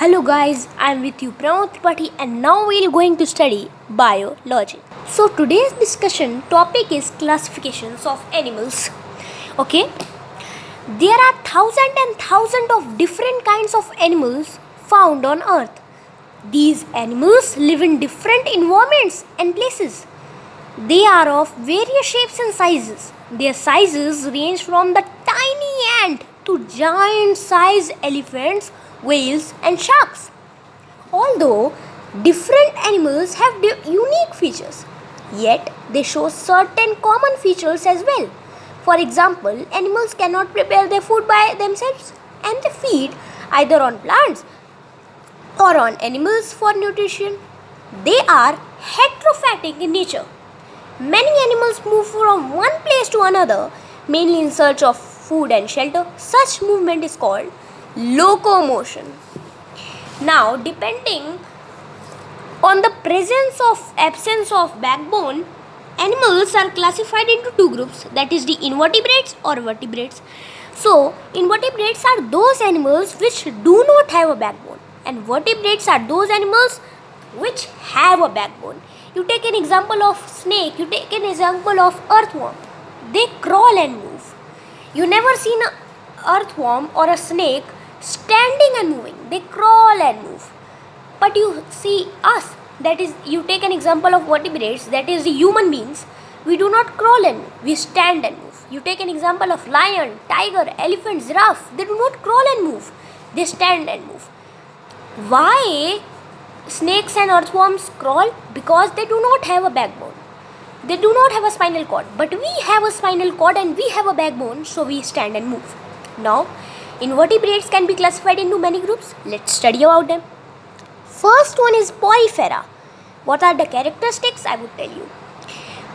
Hello guys, I am with you Pramod Tripathi and now we are going to study biology. So today's discussion topic is classifications of animals. Okay, there are thousands and thousands of different kinds of animals found on earth. These animals live in different environments and places. They are of various shapes and sizes. Their sizes range from the tiny ant to giant sized elephants, whales and sharks. Although different animals have unique features, yet they show certain common features as well. For example, animals cannot prepare their food by themselves and they feed either on plants or on animals for nutrition. They are heterophytic in nature. Many animals move from one place to another, mainly in search of food and shelter. Such movement is called locomotion. Now, depending on the presence or absence of backbone, animals are classified into two groups, that is the invertebrates or vertebrates. So, invertebrates are those animals which do not have a backbone, and vertebrates are those animals which have a backbone. You take an example of snake, you take an example of earthworm. They crawl and move. You never seen an earthworm or a snake standing and moving. They crawl and move. But you see us, that is, you take an example of vertebrates, that is the human beings. We do not crawl and move, we stand and move. You take an example of lion, tiger, elephant, giraffe. They do not crawl and move, they stand and move. Why snakes and earthworms crawl? Because they do not have a backbone. They do not have a spinal cord. But we have a spinal cord and we have a backbone, so we stand and move. Now, invertebrates can be classified into many groups. Let's study about them. First one is porifera. What are the characteristics? I would tell you.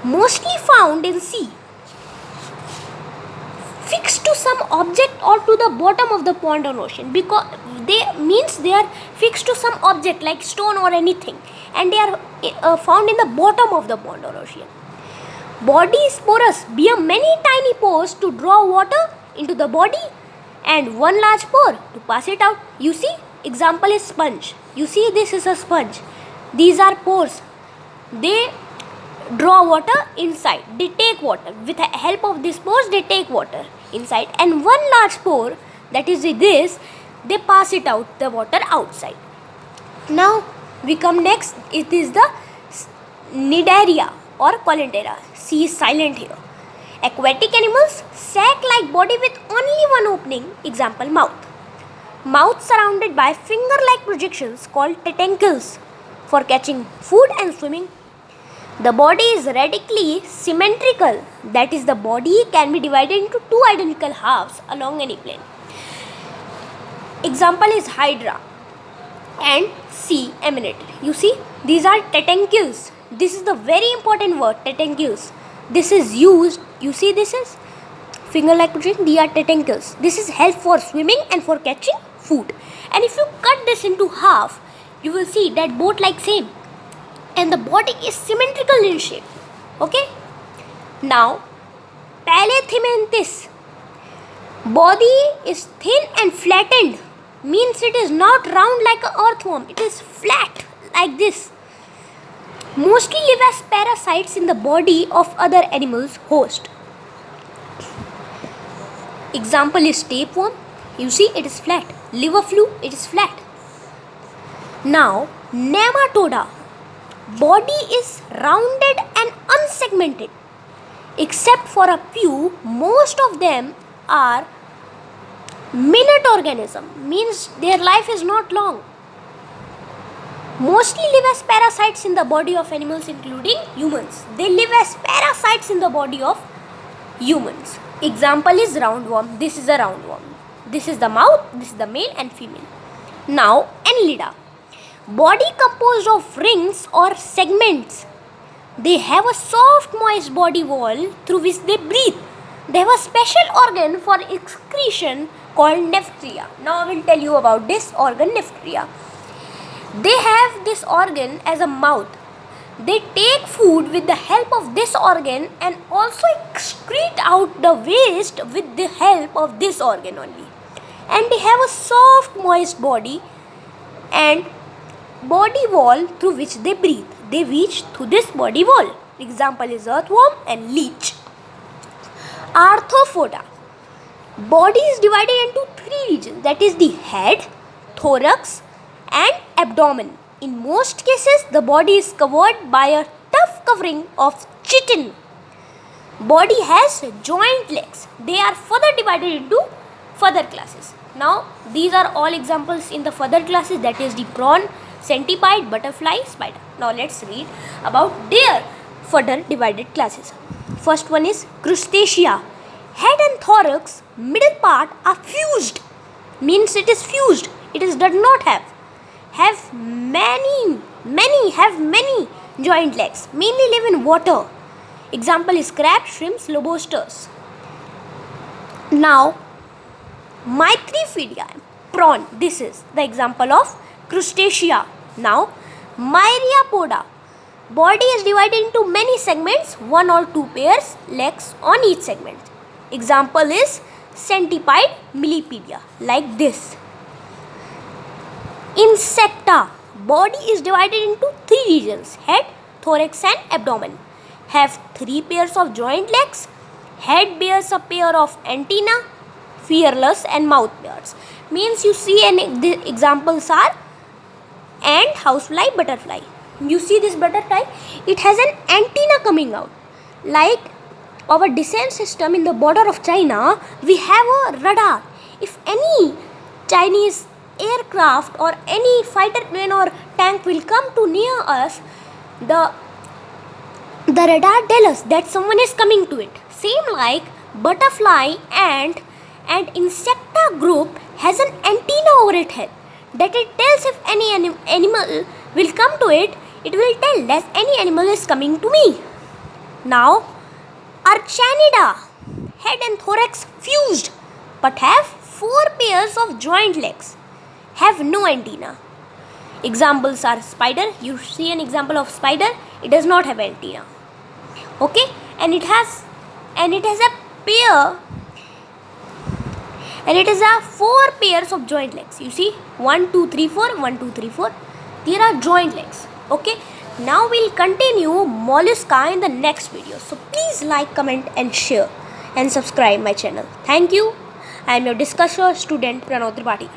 Mostly found in sea, fixed to some object or to the bottom of the pond or ocean, because they are fixed to some object like stone or anything, and they are found in the bottom of the pond or ocean. Body is porous, bear many tiny pores to draw water into the body and one large pore to pass it out. You see, example is sponge. You see, this is a sponge. These are pores. They draw water inside. They take water. With the help of these pores, they take water inside. And one large pore, that is this, they pass it out, the water outside. Now, we come next. It is the Cnidaria or Coleoptera. C is silent here. Aquatic animals, sac-like body with only one opening. Example, mouth. Mouth surrounded by finger-like projections called tentacles for catching food and swimming. The body is radically symmetrical, that is, the body can be divided into two identical halves along any plane. Example is Hydra and C. Amanita. You see, these are tentacles. This is the very important word, tentacles. This is used, you see, this is finger-like projection, these are tentacles. This is help for swimming and for catching food. And if you cut this into half, you will see that both like same. And the body is symmetrical in shape. Okay. Now, Palethymentis. Body is thin and flattened. Means it is not round like an earthworm. It is flat like this. Mostly live as parasites in the body of other animals' host. Example is tapeworm. You see, it is flat. Liver flu, it is flat. Now, Nematoda. Body is rounded and unsegmented. Except for a few, most of them are minute organism, means their life is not long. Mostly live as parasites in the body of animals including humans. They live as parasites in the body of humans. Example is roundworm. This is a roundworm. This is the mouth, this is the male and female. Now, Annelida. Body composed of rings or segments. They have a soft moist body wall through which they breathe. They have a special organ for excretion called nephria. Now I will tell you about this organ, nephria. They have this organ as a mouth. They take food with the help of this organ and also excrete out the waste with the help of this organ only. And they have a soft moist body and body wall through which they breathe. They breathe through this body wall. Example is earthworm and leech. Arthropoda. Body is divided into three regions, that is the head, thorax and abdomen. In most cases, the body is covered by a tough covering of chitin. Body has joint legs. They are further divided into further classes. Now, these are all examples in the further classes, that is the prawn, centipede, butterfly, spider. Now, let's read about their further divided classes. First one is crustacea. Head and thorax, middle part are fused. Means it is fused. It is does not have many joint legs. Mainly live in water. Example is crab, shrimps, lobsters. Now, Mithridae, prawn. This is the example of crustacea. Now, Myriapoda. Body is divided into many segments, one or two pairs legs on each segment. Example is centipede, millipedia, like this. Insecta. Body is divided into three regions, head, thorax and abdomen. Have three pairs of joint legs. Head bears a pair of antennae, fearless and mouth bears. Means you see the examples are ant, housefly, butterfly. You see this butterfly, it has an antenna coming out. Like our defense system in the border of China, we have a radar. If any Chinese aircraft or any fighter plane or tank will come to near us, the radar tells us that someone is coming to it. Same like butterfly, ant and insecta group has an antenna over its head that it tells if any animal will come to it, it will tell that any animal is coming to me. Now, Archanida, head and thorax fused but have four pairs of joint legs, have no antenna. Examples are spider. You see an example of spider, it does not have antenna. Okay, and it has a pair, and it is a four pairs of joint legs. You see 1 2 3 4 1 2 3 4. There are joint legs. Okay, now we'll continue mollusca in the next video. So please like, comment and share and subscribe my channel. Thank you. I am your discussion student Pranav Tripathi.